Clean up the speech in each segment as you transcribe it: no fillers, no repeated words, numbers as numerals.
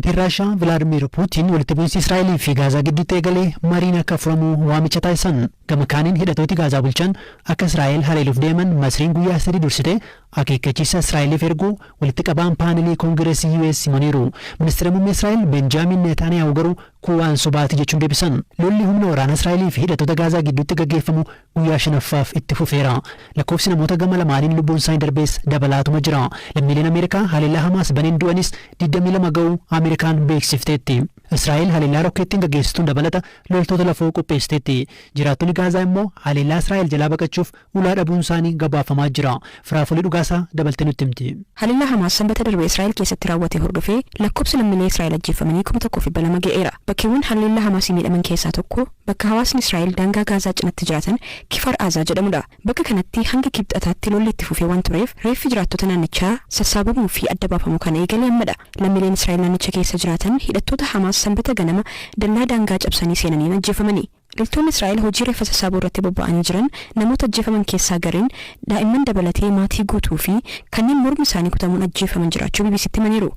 Pireezidaantiin Raashiyaa Vilaadimiir Puutiin walitti bu'iinsi Israa'elii fi Gaazaa gidduutti eegalee mariin akka furamu waamicha taasisan. Gama kaaniin hidhattooti Gaazaa bulchan akka Israa'el haleeluuf deeman Masriin guyyaa 3 dursite akeekkachiisa Israa'eliif erguu walitti qabaan paanelii Koongireesii US himaniiru. Ministeera muummee Israa'el Benjaamin Netanyahu garuu kuwaan sobaati jechuun deebisan. Lolli humna waraana Israa'elii fi hidhattoota Gaazaa gidduutti gaggeeffamu guyyaa 5ffaaf itti fufeera. Lakkoofsi namoota gama lamaaniin lubbuun isaanii darbees dabalaatuma jira. Lammiileen Ameerikaa haleellaa Hamaas baneen du'anis 22 ga'uu Ameerikaan beeksifteetti. Israa'el haleellaa rokkeettiin gaggeessituun dabalata loltoota lafoo qopheessiteetti. Jiraattonni Gaazaa immoo haleellaa Israa'el jalaa baqachuuf ulaa dhabuun isaanii gabaafamaa jira. Firaafolee dhugaasaa dabaltee nutti himti. Haleellaa Hamaas sanbata darbe Israa'el keessatti raawwate hordofee lakkoofsi lammiilee Israa'el ajjeefamanii 1,200 ga'eera. Bakkeewwan haleellaa Hamaasii miidhaman keessaa tokko bakka hawaasni Israa'el daangaa Gaazaa cinaatti jiraatan Kifar Azaa jedhamudha. Bakka kanatti hanga kibxataatti lolli itti fufee waan tureef reeffi jiraattota naannichaa sassaabamuu fi adda baafamuu kana eegalee ammadha. Lammiileen Israa'el naannicha keessa jiraatan hidhattoota Hamaas sanbata ganama dallaa daangaa cabsanii seenanii ajjeefamanii. Loltoonni Israa'el hojii reeffa sassaabuu irratti bobba'anii jiran namoota ajjeefaman keessaa gariin daa'imman dabalatee maatii guutuu fi kanneen mormi isaanii kutamuun ajjeefaman jiraachuu BBCtti himaniiru.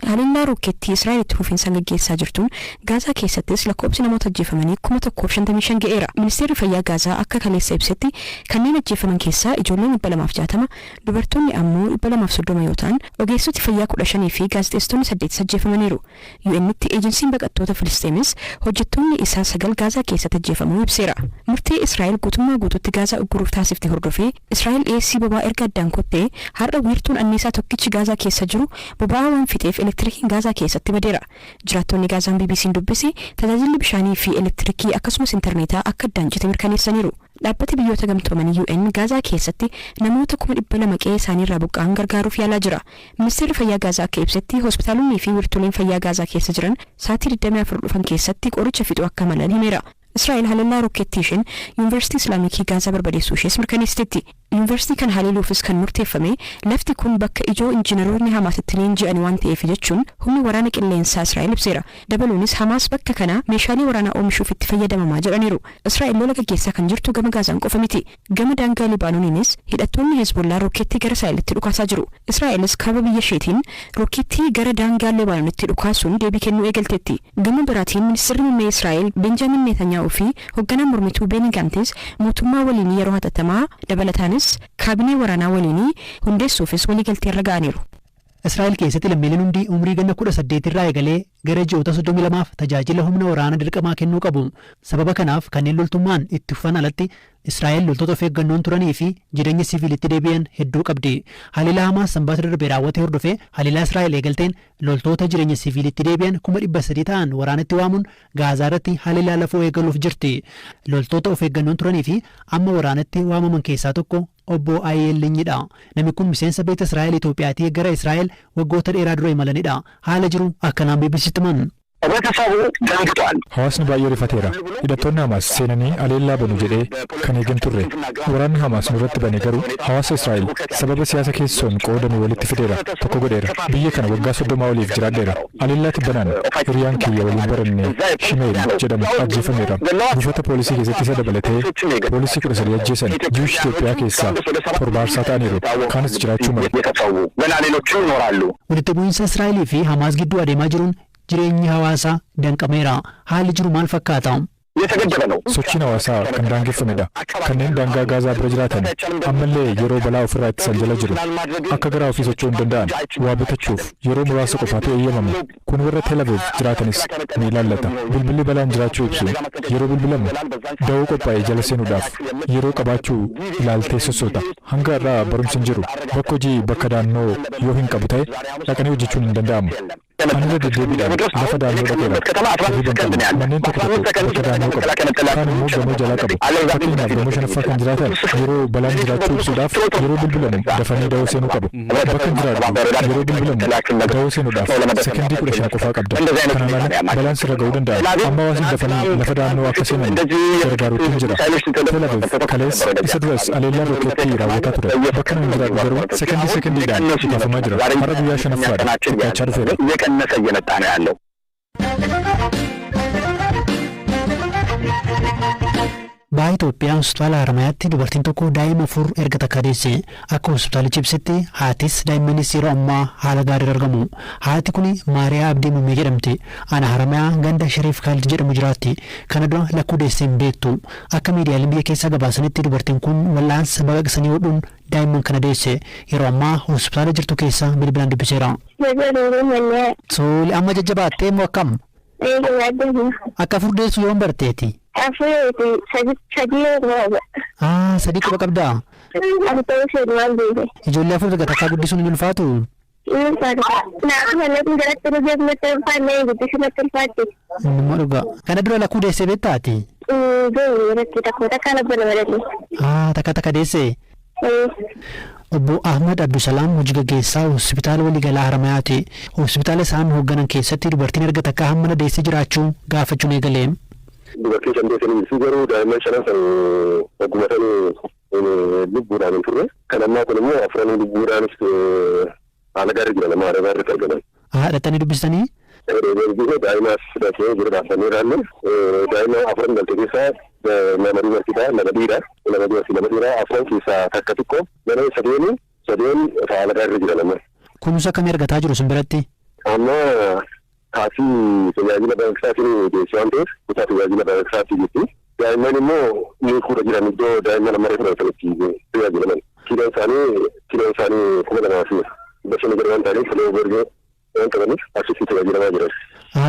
Haleellaa rokkeettii Israa'el itti fufiinsaan gaggeessaa jirtuun Gaazaa keessattis lakkoofsi namoota ajjeefamanii 1,055 ga'eera. Ministeerri fayyaa Gaazaa akka kaleessa ibsetti kanneen ajjeefaman keessaa ijoolleen 260, dubartoonni ammoo 230 yoo ta'an, ogeessoti fayyaa 15 fi gaazexeessitoonni 8 ajjeefamaniiru. UN'tti eejensiin baqattoota Filistiinis hojjettoonni isaa 9 Gaazaa keessatti ajjeefamuu ibseera. Murtee Israa'el guutummaa guutuutti Gaazaa ugguruuf taasifte hordofee Israa'el dhiyeessii boba'aa erga addaan kuttee har'a wiirtuun anniisaa tokkichi Gaazaa keessa jiru boba'aa waan fixeef elektirikii Gaazaa keessatti badeera. Jiraattonni Gaazaan BBC'n dubbise tajaajilli bishaanii fi elektirikii akkasumas intarneetaa akka addaan cite mirkaneessaniiru. Dhaabbati biyyoota gamtoomanii UN Gaazaa keessatti namoota 200,000 qe'ee isaaniirraa buqqa'an gargaaruuf yaalaa jira. Ministeerri fayyaa Gaazaa akka ibsetti hospitaalonni fi wiirtuuleen fayyaa Gaazaa keessa jiran sa'aatii 24 dhufan keessatti qoricha fixuu akka malan himeera. Israa'el haleellaa rokkeettii isheen Yuunivarsiitii Islaamikii Gaazaa barbadeessuu ishees mirkaneessiteetti. Yuunivarsiitii kan haleeluufis kan murteeffame lafti kun bakka ijoo injiinaroonni Hamaas itti leenji'an waan ta'eef jechuun humni waraana qilleensaa Israa'el ibseera. Dabaluunis Hamaas bakka kana meeshaalee waraanaa oomishuuf itti fayyadamamaa jedhaniiru. Israa'el lola gaggeessaa kan jirtu gama Gaazaan qofa miti. Gama daangaa Libaanooniinis hidhattoonni Hezbollaa rokkeettii gara Israa'elitti dhukaasaa jiru. Israa'elis kaaba biyya isheetiin rokkeettii gara daangaa Libaanoonitti dhukaasuun deebii kennuu eegalteetti. Gama biraatiin ministeerri muummee Israa'el Benjaamin Netanyahu fi hoogganaan mormituu Benny Gantz mootummaa waliinii yeroo hatattamaa dabalataanis kaabinee waraanaa waliinii hundeessuufis waliigaltee irra ga'aniiru. Israa'el keessatti lammiileen hundi umrii ganna 18 irraa eegalee gara ji'oota 32f tajaajila humna waraanaa dirqamaa kennuu qabu. Sababa kanaaf kanneen loltummaan itti fufan alatti Israa'el loltoota of eeggannoon turanii fi jireenya siviilitti deebi'an hedduu qabdi. Haleellaa Hamaas sanbata darbe raawwate hordofee haleellaa Israa'el eegalteen loltoota jireenya siviilitti deebi'an 300,000 ta'an waraanatti waamuun Gaazaa irratti haleellaa lafoo eegaluuf jirti. Loltoota of eeggannoon turanii fi amma waraanatti waamaman keessaa tokko obbo Ayeelinyidha. Namni kun miseensa beekta Israa'el Itoophiyaatii gara Israa'el waggoota dheeraa dura imalanidha. Haala jiru akkanaan BBC'tti himan. Hawaasni baay'ee rifateera. Hidhattoonni Hamaas seenanii haleellaa banu jedhee kan eegan turre. Waraanni Hamaas nurratti bane garuu hawaasa Israa'el sababa siyaasa keessoon qoodame walitti fideera tokko godheera. Biyya kana waggaa 30 oliif jiraadheera. Haleellaa tibbanaan hiriyaan kiyya waliin baranne Shimeel jedhamu ajjeefameera. Buufata poolisii keessatti isa dabalatee poolisii 13 ajjeesan. Jiwish Itoophiyaa keessaa 7 aarsaa ta'aniiru. Kaanis jiraachuu malu. Walitti bu'iinsa Israa'elii fi Hamaas gidduu adeemaa jiruun jireenyi hawaasaa danqameera. Haalli jiru maal fakkaata? Sochiin hawaasaa kan daangeffamedha. Kanneen daangaa Gaazaa bira jiraatan ammallee yeroo balaa ofirraa ittisan jala jiru. Akka garaa ofii socho'uu hin danda'an waa bitachuuf yeroo muraasa qofaatu eeyyamama. Kun warra Tel Aviv jiraatanis ni ilaallata. Bilbilli balaan jiraachuu ibsu yeroo bilbilamu da'oo qophaa'ee jala seenuudhaaf yeroo qabaachuu ilaaltee sossoota. Hanga irraa barumsi hin jiru. Bakka hojii bakka daannoo yoo hin qabu ta'e dhaqanii hojjechuun hin danda'amu. Anirra deddeebiidhaan lafa daannoo dhaqeera. Manneen tokko bakka daannoo qabu. Kaan immoo gamoo jalaa qabu. Fakkeenyaaf gamoo 5ffaa kan jiraatan yeroo balaan jiraachuu ibsuudhaaf yeroo bilbilamu dafanii da'oo seenuu qabu. Bakka hin jiraatu yeroo bilbilamu da'oo seenuudhaaf sekondii 15 qofaa qabda. Kanaan ala balaan sirra ga'uu danda'a. Amma hawaasni dafanii lafa daannoo akka seenan gargaaruutti hin jira. Tel Aviv kalees isa duras haleellaan rokkeettii raawwataa ture. Bakka hin jiraatu garuu sekondiidhaan itaafamaa jira. Har'a guyyaa 5ffaadha. Xiqqaachaa dhufeera. እየቀነሰ እየመጣ ነው ያለው። Baay'ee Itoophiyaa hospitaala Haramayaatti dubartiin tokko daa'ima afur erga takka deesse akka hospitaalichi ibsetti haatis daa'immanis yeroo ammaa haala gaarii argamu. Haati kun Maariyaa Abdii Mummee jedhamti. Ana Haramayaa ganda Shariif Kaalid jedhamu jiraatti. Kana dura lakkuu deessee hin beektu. Akka miidiyaaleen biyya keessaa gabaasanitti dubartiin kun wallaansa baqaqsanii hodhuun daa'imman kana deesse. Yeroo ammaa hospitaala jirtu keessa bilbilaan dubbiseera. Sooli amma jajjabaattee moo akkam? Akka afur deessu yoon barteeti? Sadii quba qabdaa? Ijoollee afur erga takkaa guddisuun hin ulfaatu? Nama dhugaa. Kana dura lakkuu deessee beektaati? Takka deessee? Obbo Ahmad Abdusalaam hojii gaggeessaa hospitaala waliigalaa Haramayaati. Hospitaala isaan hoogganan keessatti dubartiin erga takkaa hammana deessee jiraachuu gaafachuun eegalee. Dubartii shan deessanii ibsuu garuu daa'imman shanan san ogumatan lubbuudhaan hin turre. Kan ammaa kun immoo afran lubbuudhaanis haala gaarii jira nama haala gaariitti argaman. Dhattanii dubbistanii? Daa'imaas fudhatee jiru dhaabsanii irraallee daa'ima afran galte keessaa nama dubartiidha nama dhiira nama dubartii nama dhiira afran keessaa takka xiqqoo nama sadeen haala gaarii jira nama. Kunuunsa akkamii argataa jiru sin biratti? Amma kaasii tajaajila baqaqsaatiin deessee waan ta'eef kutaa tajaajila baqaqsaatti jirti. Daa'imman immoo hiikuudha jiran iddoo daa'imman amma reefu sanatti tajaajilaman. Kiloon isaanii 2,000 bashannee jira waan ta'aniif kiloo borgee waan qabaniif asitti tajaajilamaa jiran.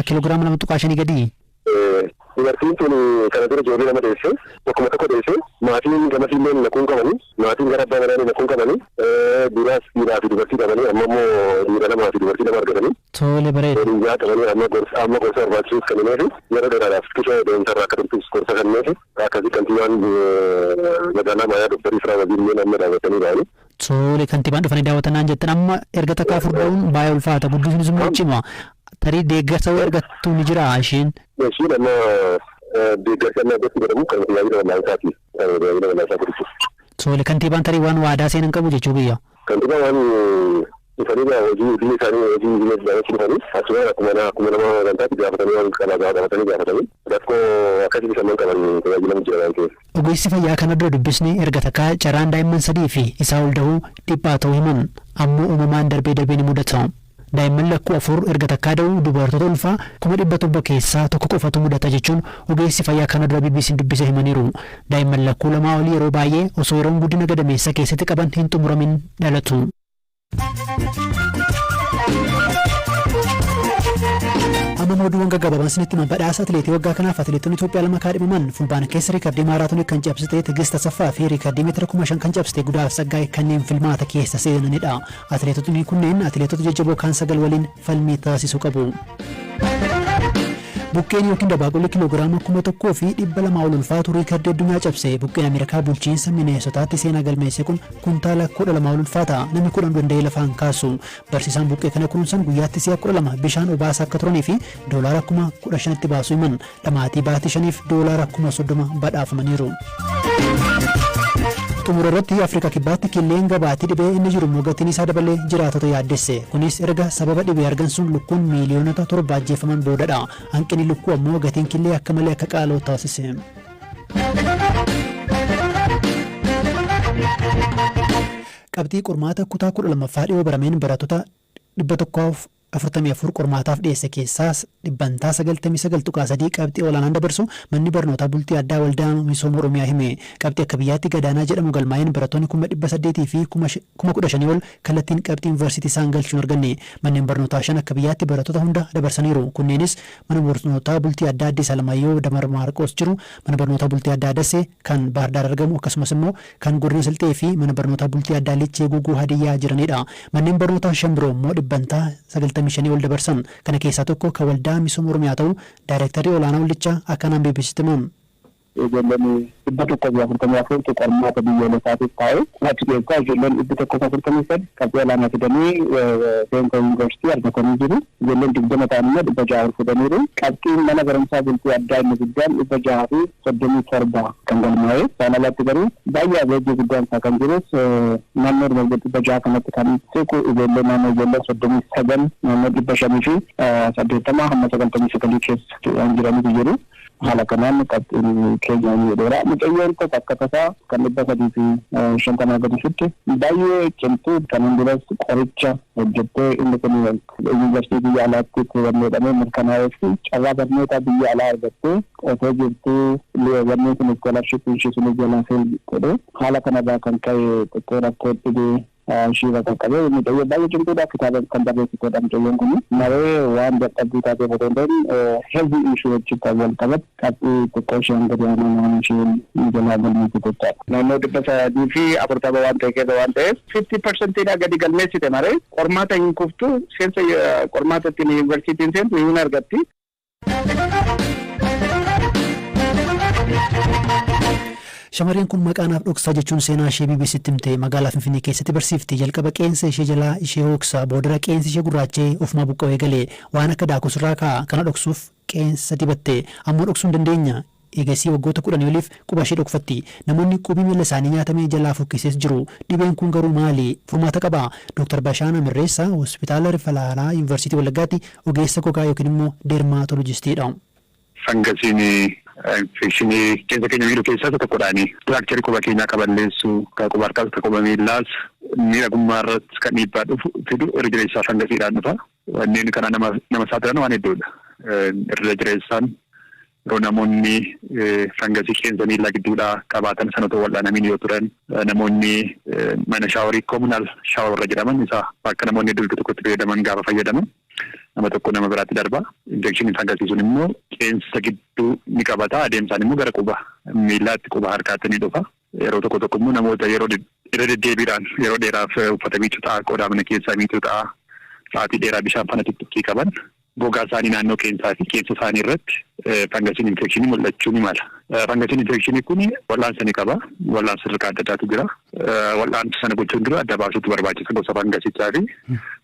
Kiloogiraama 2.5 gadi? Dubartiin tun kana dura ijoollee lama deessee tokkuma tokko deessee maatiin gamasiillee lakuun qabanii maatiin gara abbaa manaanii lakuun qabanii duraas dhiiraa fi dubartii qabanii amma immoo dhiira lamaa fi dubartii lama argatanii. Tole bareeda. Horiyaa qabanii amma gorsa barbaachisuuf kennineefi yeroo dheeraadhaaf kisha deemsarraa akka turtuuf gorsa kennineefi akkasii kantiibaan magaalaa Maayaa Dooktarii Firaa Waziiriyeen amma daawwatanii ba'anii. Tole kantiibaan dhufanii daawwatanii jettan amma erga takkaa furda'uun baay'ee ulfaata guddisuunis immoo cima. Tarii deeggarsa argattu ni jira isheen? Isheen amma deeggarsa amma argattu jedhamu kan tajaajila wallaansaatii. Tajaajila wallaasaa godhuuf. Tole kantiibaan tarii waan waadaa seenan qabu jechuu biyya? Kantiibaan waan dhufanii hojii isaanii hojii biyyaatti dhufanii achuma akkuma nama gantaatti gaafatanii waan qabatanii gaafatanii rakkoo akkasii samman qaban tajaajilamu jira waan ta'eef. Ogeessi fayyaa kana dura dubbisni erga takkaa carraan daa'imman 3 fi isaa ol da'uu dhiphaa ta'uu himan ammoo uumamaan darbee ni mudata. Daa'imman lakkuu 4 erga takkaa da'uu dubartoota ulfaa 1,700 keessaa tokko qofatu mudata jechuun ogeessi fayyaa kana dura BBC'n dubbise himaniiru. Daa'imman lakkuu 2 olii yeroo baay'ee osoo yeroon guddina gadameessa keessatti qaban hin xumuramin dhalatu. Amma moduuwwan gaggabaabaan isinitti himan badhaasa atileetii waggaa kanaaf atileetonni Itoophiyaa 2 kaadhimaman fulbaana keessa riikardii maaraatoonii kan cabsite Tigist Asaffaa fi riikardii meetira 5,000 kan cabsite Gudaaf Saggaay kanneen filmaata keessa seenanidha. Atileetonni kunneen atileetota jajjaboo kaan 9 waliin falmii taasisuu qabu. Buqqeen yookiin dabaaqulli kiloogiraama 1,000 fi 200 ol ulfaatu riikardii addunyaa cabse. Buqqeen Ameerikaa bulchiinsa Mineesotaatti seenaa galmeesse kun kuntaala 12 ol ulfaata. Namni 10 danda'ee lafaan kaasu. Barsiisaan buqqee kana kunuunsan guyyaatti si'a 12 bishaan obaasaa akka turanii fi doolaara 15,000tti baasuu himan. Dhamaatii baatii 5f doolaara 30,000 badhaafamaniiru. Xumura irratti Afrikaa kibbaatti killeen gabaatii dhibee inni jiru immoo gatiin isaa dabalee jiraatota yaaddesse. Kunis erga sababa dhibee argamsuun lukkuun miiliyoonota 7 ajjeefaman boodadha. Hanqinni lukkuu ammoo gatiin killee akka malee akka qaala'u taasise. Qabxii qormaata kutaa 12ffaa dhiyoo barameen barattoota 144 qormaataaf dhiyeesse keessaas dhibbantaa 99.3 qabxii olaanaan dabarsu manni barnootaa bultii addaa waldaa misooma Oromiyaa hime. Qabxii akka biyyaatti gadaanaa jedhamu galmaa'een barattoonni 800 fi 15,000 ol kallattiin qabxii yuunivarsiitii isaan galchuun arganne. Manneen barnootaa 5 akka biyyaatti barattoota hunda dabarsaniiru. Kunneenis mana barnootaa bultii addaa Addis Alamayyoo Damar Maarqos jiru, mana barnootaa bultii addaa Dassee kan Baahir Daar argamu akkasumas immoo kan Godina Silxee fi mana barnootaa bultii addaa Lichee Guguu Hadiyyaa jiranidha. Manneen barnootaa 5 biroo immoo dhibbantaa 95 ol dabarsan. Kana keessaa tokko kan waldaa misooma Oromiyaa ta'u daayirektarii olaanaa waldicha akkanaan BBC'tti himan. Ijoolleen 144 qormaata biyyoolessaatiif taa'e achi keessaa ijoolleen 143 qabxii olaanaa fidanii seensa yuunivarsiitii argatanii jiru. Ijoolleen 20 ta'an immoo 600 fidaniiru. Qabxiin mana barumsaa bultii addaa inni guddaan 637 kan galmaa'e. Isaan alatti garuu baay'ee abeejii guddaan isaa kan jirus naannoo 600 kanatti kan siqu ijoollee naannoo ijoollee 39 naannoo 500 fi 80 hamma 99 keessa waan jiranitu jiru. haala kanaan qabxiin keenya ni dheeraa mucayyoon tokko akka tasaa kan 350 gadi fitte baay'ee cimtuu kan hunduras qoricha hojjettee inni kun yuunivarsiitii biyya alaatti kuubanneedhamee mirkanaa'ee fi carraa barnoota biyya alaa argattee otoo jirtuu wanni kun iskoolarshipii ishee sun jalaa godhe haala kanarraa kan ka'e tokko rakkoo dhibee shiiba kan qabe mucayyoo baay'ee cimtuudha kitaaba kan barreessiteedha mucayyoon kun maree waan dadhabbii taatee botoondeen health issue wajjin kan wal qabatu qabxii xiqqoo isheen gadi aanaan isheen jalaa galmeessiteedha. Naannoo 340 waan ta'e keessa waan ta'eef 50% gadi galmeessite maree qormaata hin kuftu seensa qormaata ittiin yuunivarsiitiin seentu hin argatti. Shamarreen kun maqaanaaf dhoksaa jechuun seenaa ishee BBCtti himte magaalaa Finfinnee keessatti barsiifti. Jalqaba qeensa ishee jalaa ishee hoksa boodara qeensi ishee gurraachee ofumaa buqqa'ee galee waan akka daakus irraa ka'a kana dhoksuuf qeensa dibatte ammoo dhoksuu hin dandeenya. Eegasii waggoota 10 oliif quba ishee dhokfatti. Namoonni qubii miila isaanii nyaatamee jalaa fokkisees jiru. Dhibeen kun garuu maali? Furmaata qaba. Dr. Bashaana Mirreessaa hospitaala Rifalaalaa Yuunivarsiitii Wallaggaatti ogeessa gogaa yookiin immoo deermaatolojistiidha. Fangasiin infekshinii keessa keenya miidhuu keessaa tokkodhaani. Tiraakcharii quba keenyaa qaballeessuu, quba harkaas, quba miillaas miidhagummaa irratti kan dhiibbaa fidu irra jireessaa fangasiidhaan dhufa. Wanneen kana nama saaxilan waan hedduudha. Irra jireessaan yeroo namoonni fangasii qeensa miillaa gidduudhaa qabaatan sanatoo wal'aanamiin yoo turan namoonni mana shaaworii koomunaal shaawarra jedhaman isa bakka namoonni iddoo tokkotti fayyadaman gaafa fayyadaman nama tokko nama biraatti darba. Infekshinii fangasii sun immoo qeensa gidduu ni qabata adeemsaan immoo gara quba miillaatti quba harkaatti ni dhufa. Yeroo tokko immoo namoota yeroo deddeebiidhaan yeroo dheeraaf uffata miicuu ta'a qodaa mana keessaa miicuu ta'a sa'aatii dheeraa bishaan fana xixiqqii qaban gogaa isaanii naannoo qeensaa fi qeensa isaanii irratti fangasiin infekshinii mul'achuu ni mala. Fangasiin infekshinii kun wal'aansa ni qaba. Wal'aansa sadarkaa adda addaatu jira. Wal'aansa sana gochuun dura adda baasuutu barbaachisa gosa fangasichaa fi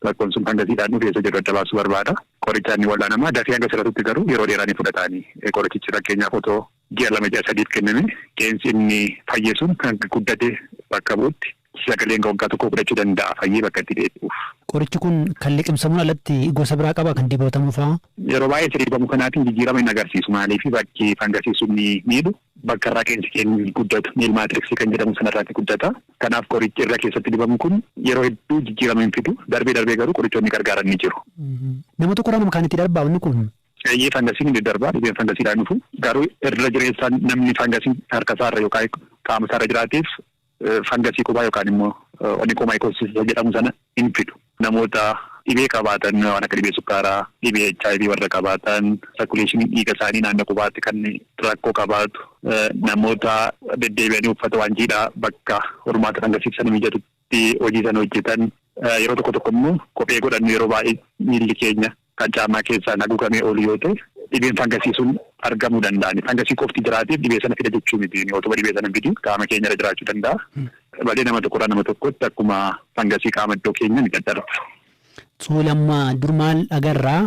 rakkoon sun fangasiidhaan dhufe keessa jiru adda baasuu barbaada. Qorichaan ni wal'aanama. Dafii hanga sirratutti garuu yeroo dheeraa ni fudhatanii qorichichi fakkeenyaaf otoo ji'a 2 ji'a 3 kenname qeensi inni fayyesuun kan guddate bakka bu'utti sagaleen waggaa tokko fudhachuu danda'a fayyee bakka itti deebi'uuf. Qorichi kun kan liqimsamuun alatti gosa biraa qaba kan dibatamu fa'aa? Yeroo baay'ee sirriibamu kanaatiin jijjiirama hin agarsiisu maaliif bakki fangasii sun ni miidhu bakka irraa qeensi keenya guddatu miil maatriksii kan jedhamu sanarraatti guddata. Kanaaf qorichi irra keessatti dibamu kun yeroo hedduu jijjiirama hin fidu darbee garuu qorichoonni gargaaran ni jiru. Nama tokko nama kaanitti darbaa inni kun? Eeyyee fangasiin ni darbaa dhibeen fangasiidhaan dhufu garuu irra jireessaan namni fangasiin harka isaarra yookaan qaama isaarra jiraateef fangasii qubaa yookaan immoo onikomaayiikosis jedhamu sana hin fidu. Namoota dhibee qabaatan waan akka dhibee sukkaaraa, dhibee HIV warra qabaatan, sarkuleeshinii dhiiga isaanii naannoo qubaatti kan rakkoo qabaatu, namoota deddeebi'anii uffata waan jiidhaa bakka hormaata fangasiif mijatutti hojii sana hojjetan, yeroo tokko immoo kophee godhannu yeroo baay'ee miilli keenya kan caamaa keessaan haguugamee oolu yoo ta'e dhibeen fangasii sun argamuu danda'ani. Fangasii qofti jiraateef dhibee sana fida jechuu miti. Otoo dhibee sana fidu qaama keenya irra jiraachuu danda'a. Balee nama tokkorraa nama tokkotti akkuma fangasii qaama iddoo keenya ni daddarba. Lamma dur maal agarraa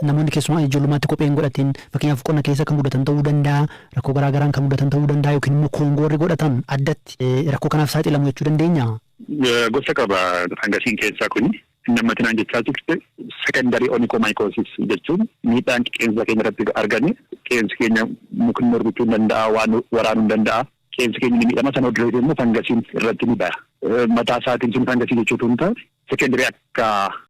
namoonni keessumaa ijoollummaatti kophee hin godhatin fakkeenyaaf qonna keessa kan mudatan ta'uu danda'a rakkoo garaagaraan kan mudatan ta'uu danda'a yookiin immoo koongoorri godhatan addatti rakkoo kanaaf saaxilamu jechuu dandeenya. Gosa qaba fangasiin keessaa kuni. Namatti naan jechaa turte sekondarii onikomaayiikosis jechuun miidhaan qeensa keenya irratti argame qeensi keenya mukni mormichuu hin danda'a waan waraanuu hin danda'a qeensi keenya ni miidhama sana hojii immoo fangasiin irratti ni ba'a. Mataa isaatiin sun fangasii jechuutu hin taane sekondarii akka